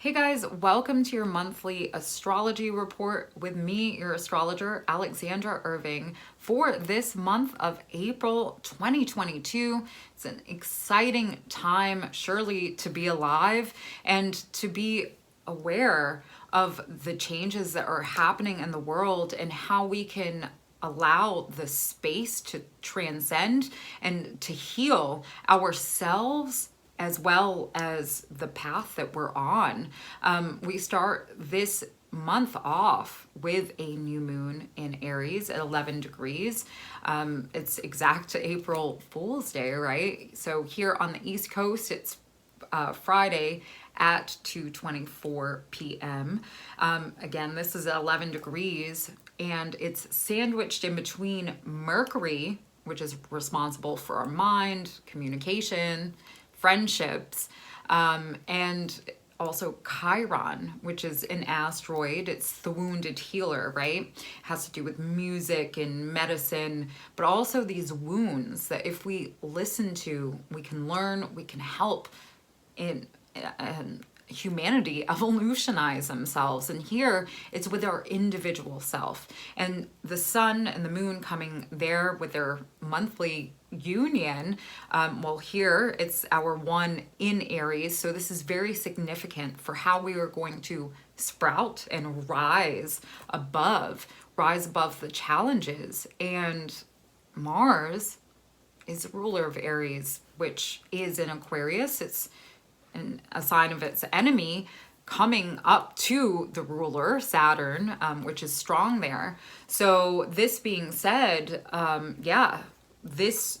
Hey guys, welcome to your monthly astrology report with me, your astrologer, Alexandra Irving, for this month of April 2022. It's an exciting time, surely, to be alive and to be aware of the changes that are happening in the world and how we can allow the space to transcend and to heal ourselves as well as the path that we're on. We start this month off with a new moon in Aries at 11 degrees. It's exact April Fool's Day, right? So here on the East Coast, it's Friday at 2:24 p.m. Again, this is at 11 degrees, and it's sandwiched in between Mercury, which is responsible for our mind, communication, friendships, and also Chiron, which is an asteroid. It's the wounded healer, right? It has to do with music and medicine, but also these wounds that if we listen to, we can learn, we can help in humanity evolutionize themselves. And here it's with our individual self, and the sun and the moon coming there with their monthly union. Well, here it's our one in Aries, so this is very significant for how we are going to sprout and rise above the challenges. And Mars is the ruler of Aries, which is in Aquarius. It's a sign of its enemy coming up to the ruler, Saturn, which is strong there. So this being said, this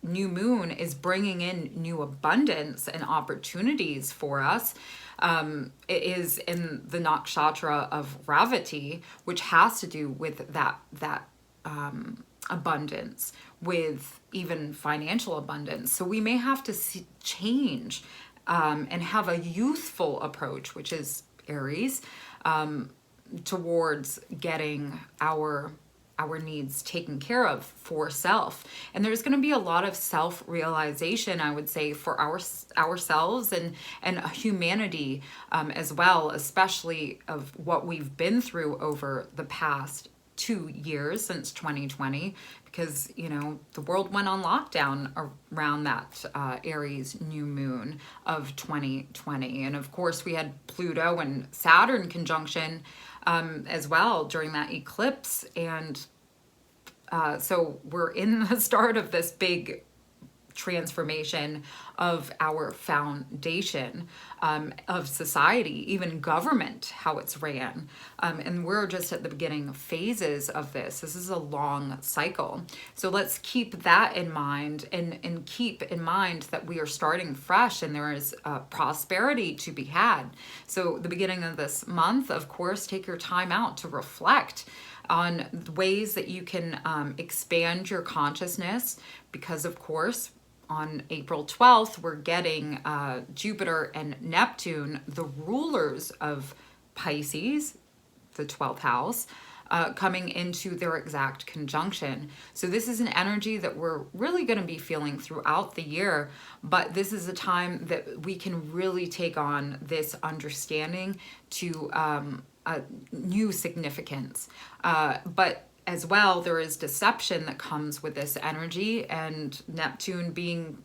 new moon is bringing in new abundance and opportunities for us. It is in the nakshatra of Ravati, which has to do with that abundance, with even financial abundance. So we may have to change and have a youthful approach, which is Aries, towards getting our needs taken care of for self. And there's going to be a lot of self-realization, I would say, for ourselves and humanity as well, especially of what we've been through over the past 2 years since 2020, because the world went on lockdown around that Aries new moon of 2020. And of course we had Pluto and Saturn conjunction as well during that eclipse. And so we're in the start of this big transformation of our foundation of society, even government, how it's ran. And we're just at the beginning phases of this. This is a long cycle. So let's keep that in mind, and keep in mind that we are starting fresh and there is prosperity to be had. So the beginning of this month, of course, take your time out to reflect on ways that you can expand your consciousness, because of course on April 12th, we're getting Jupiter and Neptune, the rulers of Pisces, the 12th house, coming into their exact conjunction. So this is an energy that we're really going to be feeling throughout the year, but this is a time that we can really take on this understanding to a new significance. But as well, there is deception that comes with this energy, and Neptune being,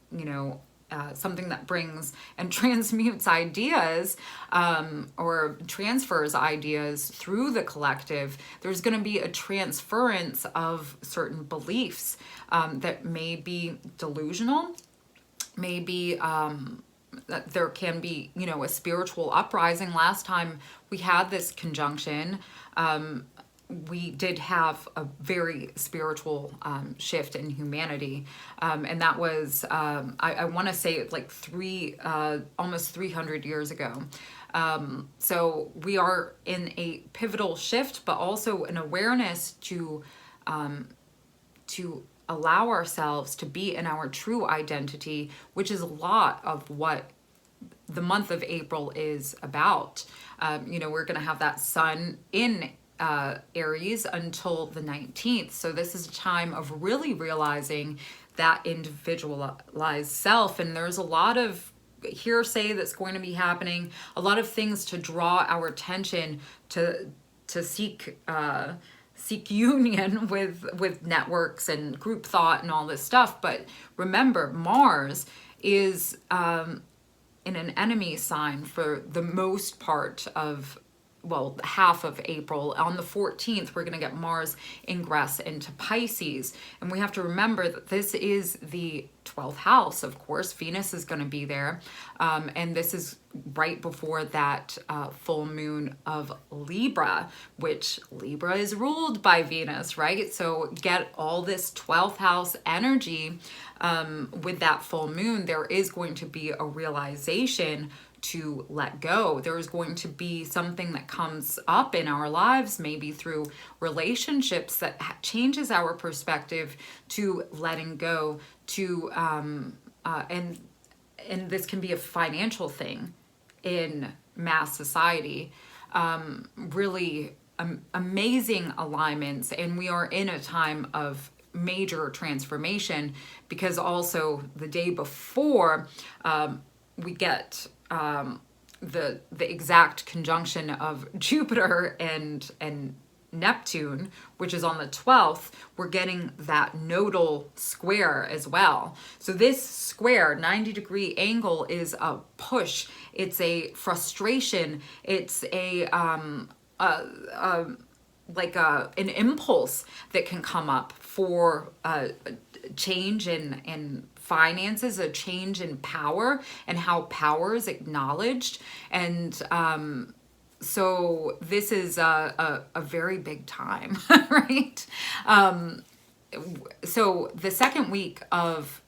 something that brings and transmutes ideas or transfers ideas through the collective. There's going to be a transference of certain beliefs that may be delusional, maybe that there can be, a spiritual uprising. Last time we had this conjunction, we did have a very spiritual shift in humanity. And that was, I want to say like almost 300 years ago. So we are in a pivotal shift, but also an awareness to allow ourselves to be in our true identity, which is a lot of what the month of April is about. We're going to have that sun in Aries until the 19th. So this is a time of really realizing that individualized self. And there's a lot of hearsay that's going to be happening, a lot of things to draw our attention to seek union with networks and group thought and all this stuff. But remember, Mars is in an enemy sign for the most part of, well, half of April. On the 14th, we're going to get Mars ingress into Pisces. And we have to remember that this is the 12th house, of course. Venus is going to be there. And this is right before that full moon of Libra, which Libra is ruled by Venus, right? So get all this 12th house energy with that full moon. There is going to be a realization to let go. There's going to be something that comes up in our lives, maybe through relationships, that changes our perspective to letting go, to and this can be a financial thing in mass society. Really amazing alignments, and we are in a time of major transformation, because also the day before we get the exact conjunction of Jupiter and Neptune, which is on the 12th. We're getting that nodal square as well. So this square 90-degree angle is a push. It's a frustration. It's an impulse that can come up for a change in finances, a change in power and how power is acknowledged. And so this is a very big time, right? So the second week of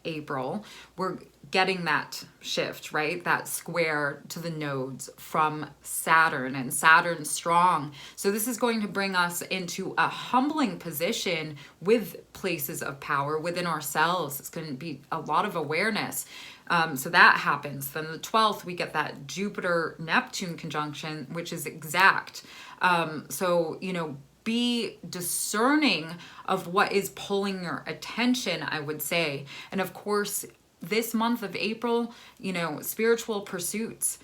April, we're getting that shift, right? That square to the nodes from Saturn, and Saturn's strong. So this is going to bring us into a humbling position with places of power within ourselves. It's going to be a lot of awareness. So that happens. Then the 12th, we get that Jupiter-Neptune conjunction, which is exact. So, be discerning of what is pulling your attention, I would say. And of course, this month of April, spiritual pursuits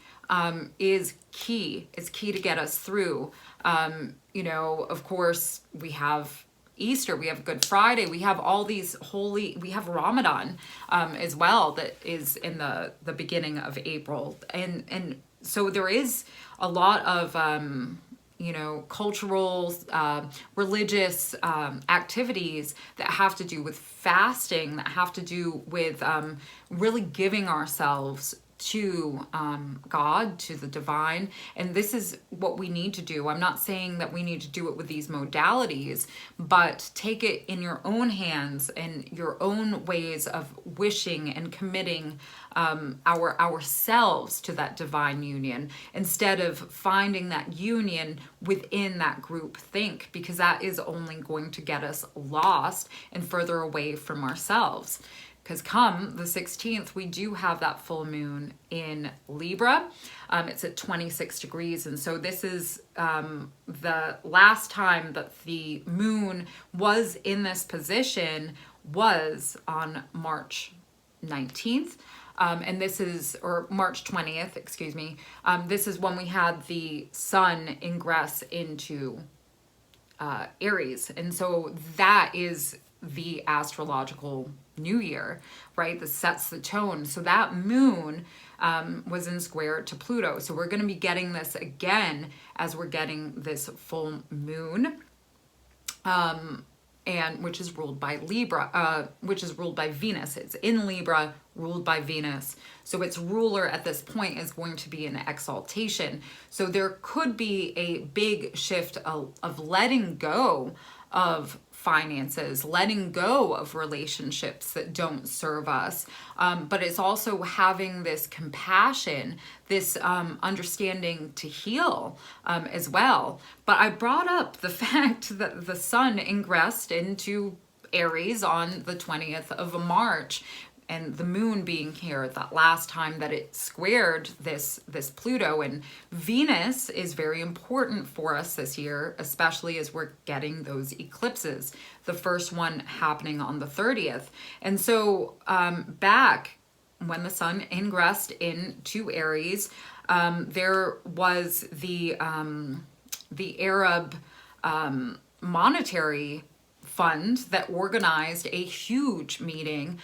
is key. It's key to get us through. Of course, we have Easter, we have Good Friday, we have all these we have Ramadan as well, that is in the beginning of April. And so there is a lot of cultural, religious activities that have to do with fasting, that have to do with really giving ourselves to God, to the divine. And this is what we need to do. I'm not saying that we need to do it with these modalities, but take it in your own hands and your own ways of wishing and committing ourselves to that divine union, instead of finding that union within that group think, because that is only going to get us lost and further away from ourselves. Because come the 16th, we do have that full moon in Libra. It's at 26 degrees. And so this is the last time that the moon was in this position was on March 19th. And this is, or March 20th, excuse me. This is when we had the sun ingress into Aries. And so that is the astrological new year, right? That sets the tone. So that moon was in square to Pluto. So we're going to be getting this again as we're getting this full moon, and which is ruled by which is ruled by Venus. It's in Libra, ruled by Venus. So its ruler at this point is going to be in exaltation. So there could be a big shift of letting go of finances, letting go of relationships that don't serve us. But it's also having this compassion, this understanding to heal as well. But I brought up the fact that the sun ingressed into Aries on the 20th of March, and the moon being here that last time that it squared this Pluto. And Venus is very important for us this year, especially as we're getting those eclipses, the first one happening on the 30th. And so back when the sun ingressed into Aries, there was the Arab monetary fund that organized a huge meeting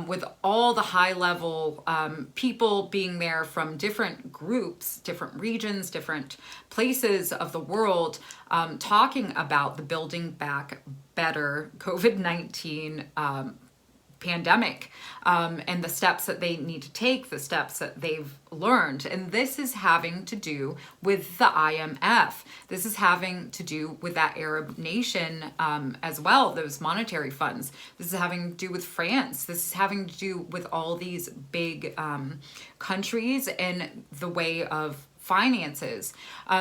with all the high level people being there from different groups, different regions, different places of the world, talking about the Building Back Better COVID-19 pandemic, and the steps that they need to take, the steps that they've learned. And this is having to do with the IMF. This is having to do with that Arab nation as well, those monetary funds. This is having to do with France. This is having to do with all these big countries and the way of finances.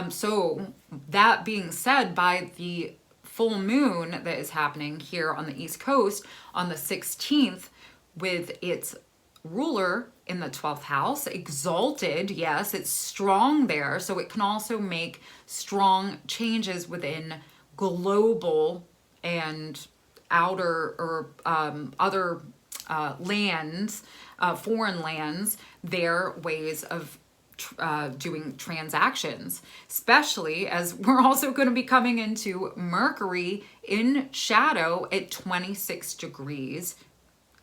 So that being said, by the full moon that is happening here on the East Coast on the 16th, with its ruler in the 12th house, exalted, yes, it's strong there, so it can also make strong changes within global and outer or other lands, foreign lands, their ways of doing transactions, especially as we're also going to be coming into Mercury in shadow at 26 degrees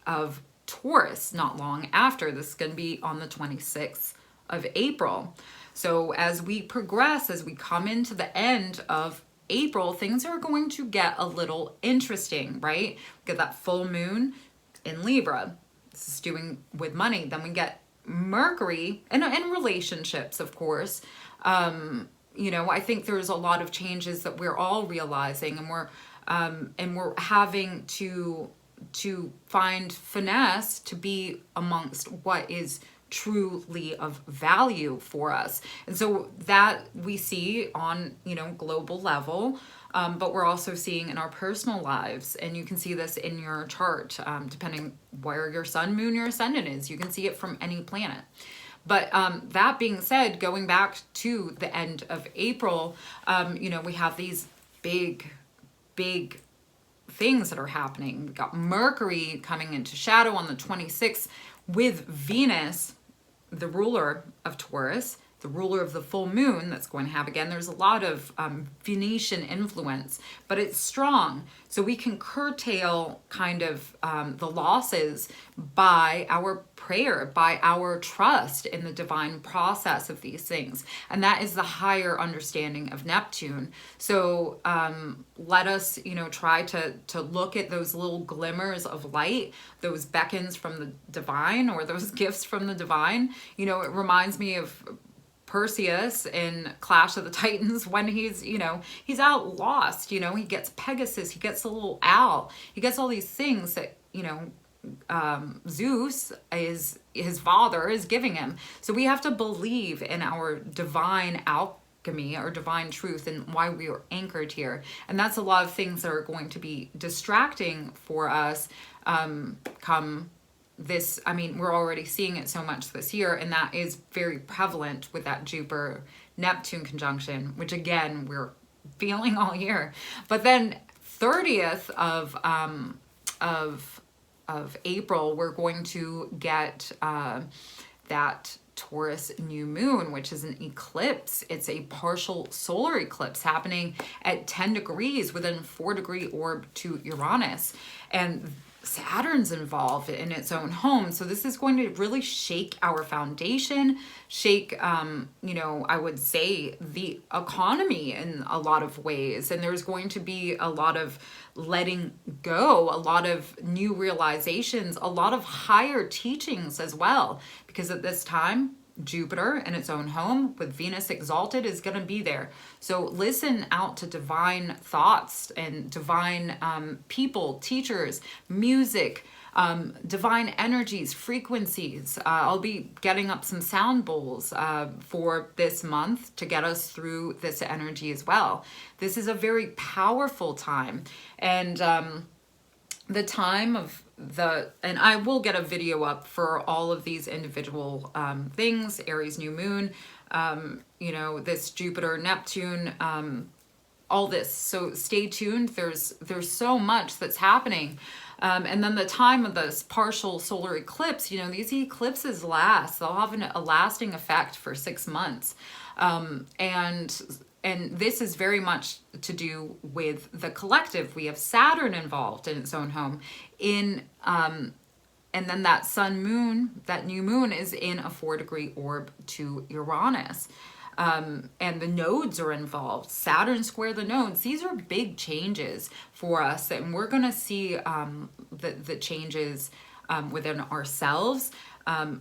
of Taurus not long after. This is going to be on the 26th of April. So as we progress, as we come into the end of April, things are going to get a little interesting, right? We get that full moon in Libra. This is doing with money. Then we get Mercury and relationships, of course. I think there's a lot of changes that we're all realizing, and we're having to find finesse to be amongst what is truly of value for us. And so that we see on, global level, but we're also seeing in our personal lives. And you can see this in your chart, depending where your sun, moon, your ascendant is. You can see it from any planet. But that being said, going back to the end of April, we have these big things that are happening. We got Mercury coming into shadow on the 26th with Venus, the ruler of Taurus, the ruler of the full moon that's going to have, again, there's a lot of Venetian influence, but it's strong. So we can curtail kind of the losses by our prayer, by our trust in the divine process of these things. And that is the higher understanding of Neptune. So let us, try to look at those little glimmers of light, those beckons from the divine, or those gifts from the divine. It reminds me of Perseus in Clash of the Titans when he's out lost, he gets Pegasus, he gets a little owl, he gets all these things that, Zeus is his father is giving him. So we have to believe in our divine alchemy, our divine truth, and why we are anchored here. And that's a lot of things that are going to be distracting for us come this, we're already seeing it so much this year, and that is very prevalent with that Jupiter Neptune conjunction, which again we're feeling all year. But then 30th of April, we're going to get that Taurus New Moon, which is an eclipse. It's a partial solar eclipse happening at 10 degrees within 4-degree orb to Uranus. And Saturn's involved in its own home. So this is going to really shake our foundation, shake, I would say the economy in a lot of ways. And there's going to be a lot of letting go, a lot of new realizations, a lot of higher teachings as well. Because at this time, Jupiter in its own home with Venus exalted is going to be there. So listen out to divine thoughts and divine people, teachers, music, divine energies, frequencies. I'll be getting up some sound bowls for this month to get us through this energy as well. This is a very powerful time. And the time of and I will get a video up for all of these individual things, Aries New Moon, this Jupiter, Neptune, all this. So stay tuned. There's so much that's happening. And then the time of this partial solar eclipse, you know, these eclipses last. They'll have a lasting effect for 6 months. And this is very much to do with the collective. We have Saturn involved in its own home. And then that sun moon, that new moon, is in a 4-degree orb to Uranus. And the nodes are involved. Saturn square the nodes. These are big changes for us, and we're going to see the changes within ourselves,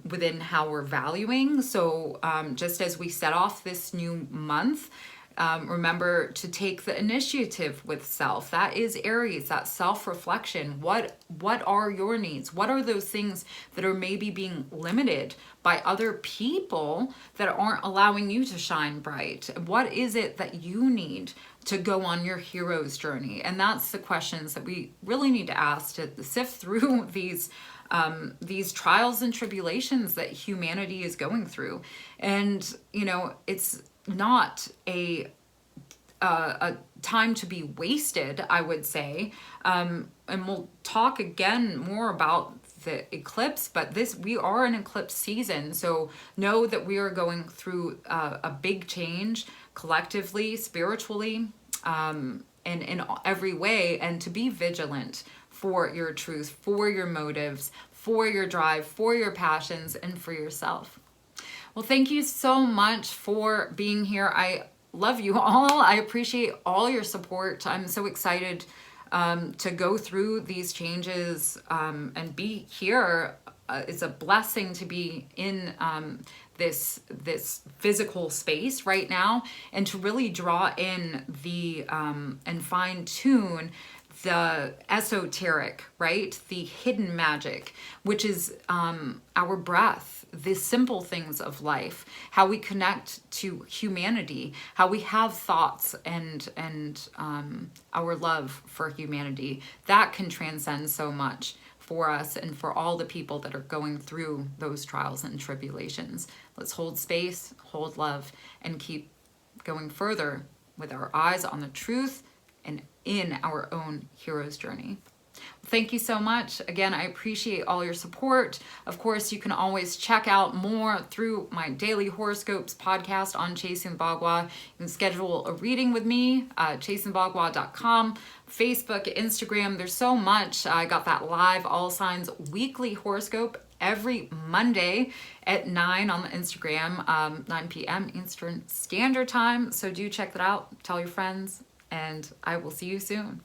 within how we're valuing. So just as we set off this new month, remember to take the initiative with self. That is Aries, that self-reflection. What are your needs? What are those things that are maybe being limited by other people that aren't allowing you to shine bright? What is it that you need to go on your hero's journey? And that's the questions that we really need to ask to sift through these trials and tribulations that humanity is going through. And, you know, it's not a time to be wasted, I would say. And we'll talk again more about the eclipse, but we are in eclipse season. So know that we are going through a big change collectively, spiritually, and in every way, and to be vigilant for your truth, for your motives, for your drive, for your passions, and for yourself. Well, thank you so much for being here. I love you all. I appreciate all your support. I'm so excited to go through these changes and be here. It's a blessing to be in this physical space right now, and to really draw in and fine tune the esoteric, right? The hidden magic, which is our breath, the simple things of life, how we connect to humanity, how we have thoughts and our love for humanity. That can transcend so much for us and for all the people that are going through those trials and tribulations. Let's hold space, hold love, and keep going further with our eyes on the truth and in our own hero's journey. Thank you so much. Again, I appreciate all your support. Of course, you can always check out more through my daily horoscopes podcast on Chasing Bagua. You can schedule a reading with me, chasingbagua.com, Facebook, Instagram. There's so much. I got that live all signs weekly horoscope every Monday at 9 on the Instagram, 9 p.m. Eastern Standard Time. So do check that out. Tell your friends, and I will see you soon.